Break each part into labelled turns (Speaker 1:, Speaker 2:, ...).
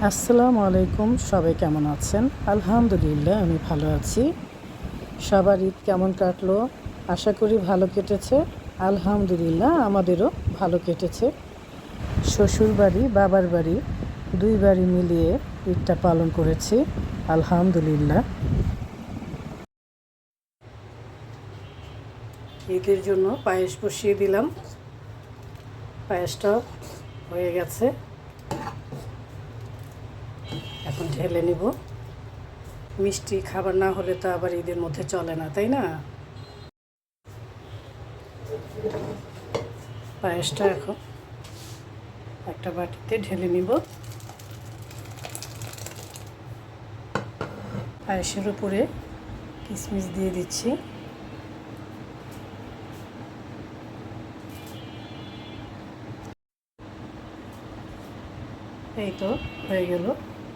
Speaker 1: আসসালামু আলাইকুম। সবাই কেমন আছেন? আলহামদুলিল্লাহ আমি ভালো আছি। সবার ঈদ কেমন কাটলো? আশা করি ভালো কেটেছে। আলহামদুলিল্লাহ আমাদেরও ভালো কেটেছে। শ্বশুর বাড়ি বাবার বাড়ি দুই বাড়ি মিলিয়ে ঈদটা পালন করেছি আলহামদুলিল্লাহ। ঈদের জন্য পায়েস বসিয়ে দিলাম। পায়েসটা হয়ে গেছে, এখন ঢেলে নিব। মিষ্টি খাবার না হলে তো আবার ঈদের মধ্যে চলে না, তাই না? পায়েসটা এখন একটা বাটিতে ঢেলে নিব। পায়েসের উপরে কিশমিশ দিয়ে দিচ্ছি। এই তো হয়ে গেল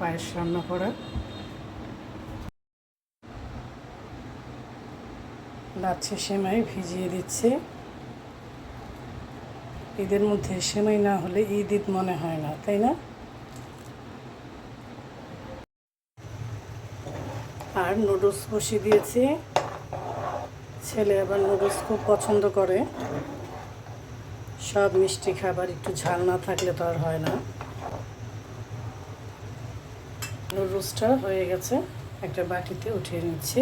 Speaker 1: পায়েস রান্না করা। লাচ্ছি সেমাই ভিজিয়ে দিচ্ছি। ঈদের মধ্যে সেমাই না হলে ঈদ ঈদ মনে হয় না, তাই না? আর নুডলস বসিয়ে দিয়েছি। ছেলে আবার নুডলস খুব পছন্দ করে। সব মিষ্টি খাবার একটু ঝাল না থাকলে তো আর হয় না। নুডলসটা হয়ে গেছে, একটা বাটিতে উঠিয়ে নিচ্ছি।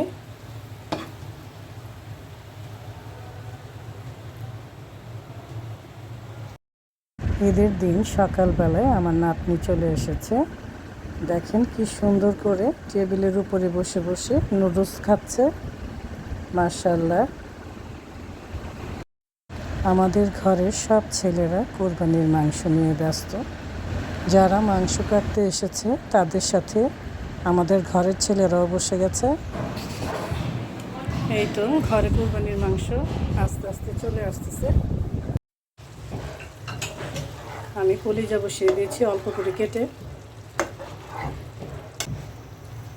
Speaker 1: ঈদের দিন সকালবেলায় আমার নাতনি চলে এসেছে। দেখেন কি সুন্দর করে টেবিলের উপরে বসে বসে নুডলস খাচ্ছে। মাশাআল্লাহ। আমাদের ঘরের সব ছেলেরা কোরবানির মাংস নিয়ে ব্যস্ত। যারা মাংস কাটতে এসেছে তাদের সাথে আমাদের ঘরের ছেলেরাও বসে গেছে। এই তো ঘরে কোরবানির মাংস আস্তে আস্তে চলে আসতেছে। আমি কলিজা বসিয়ে দিয়েছি অল্প করে কেটে।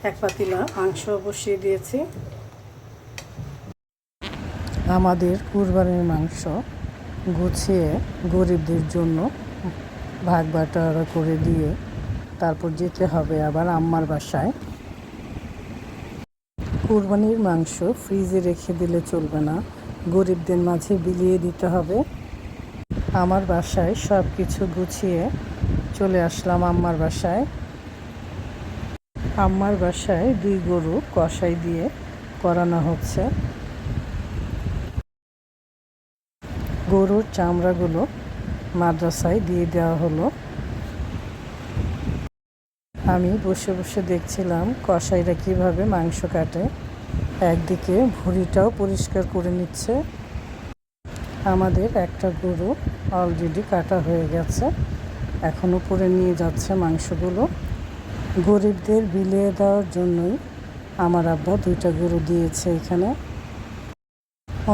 Speaker 1: এক পাতিলা মাংস বসিয়ে দিয়েছি। আমাদের কুরবানির মাংস গুছিয়ে গরিবদের জন্য ভাগ বাটোয়ারা করে দিয়ে তারপর যেতে হবে আবার আম্মার বাসায়। কুরবানির মাংস ফ্রিজে রেখে দিলে চলবে না, গরিবদের মাঝে বিলিয়ে দিতে হবে। আমার বাসায় সব কিছু গুছিয়ে চলে আসলাম আম্মার বাসায়। আম্মার বাসায় 2 গরু কষাই দিয়ে করানো হচ্ছে। গরুর চামড়াগুলো মাদ্রাসায় দিয়ে দেওয়া হলো। আমি বসে বসে দেখছিলাম কসাইরা কিভাবে মাংস কাটে। একদিকে ভুঁড়িটাও পরিষ্কার করে নিচ্ছে। আমাদের একটা গরু অলরেডি কাটা হয়ে গেছে, এখন উপরে নিয়ে যাচ্ছে মাংসগুলো। গরিবদের বিলিয়ে দেওয়ার জন্যই আমার আব্বা 2টা গরু দিয়েছে এখানে।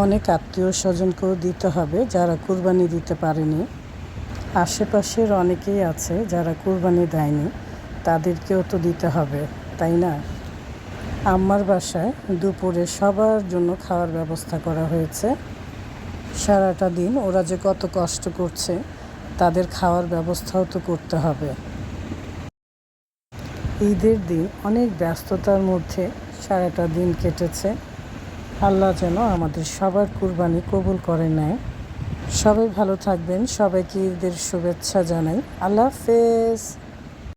Speaker 1: অনেক আত্মীয় স্বজনকেও দিতে হবে যারা কুরবানি দিতে পারেনি। আশেপাশের অনেকেই আছে যারা কুরবানি দেয়নি, তাদেরকেও তো দিতে হবে, তাই না? আম্মার বাসায় দুপুরে সবার জন্য খাওয়ার ব্যবস্থা করা হয়েছে। সারাটা দিন ওরা যে কত কষ্ট করছে, তাদের খাওয়ার ব্যবস্থাও তো করতে হবে। ঈদের দিন অনেক ব্যস্ততার মধ্যে সারাটা দিন কেটেছে। আল্লাহ যেন আমাদের সবার কুরবানি কবুল করে নেয়। সবাই ভালো থাকবেন। সবাইকে ঈদের শুভেচ্ছা জানাই। আল্লাহ হাফেজ।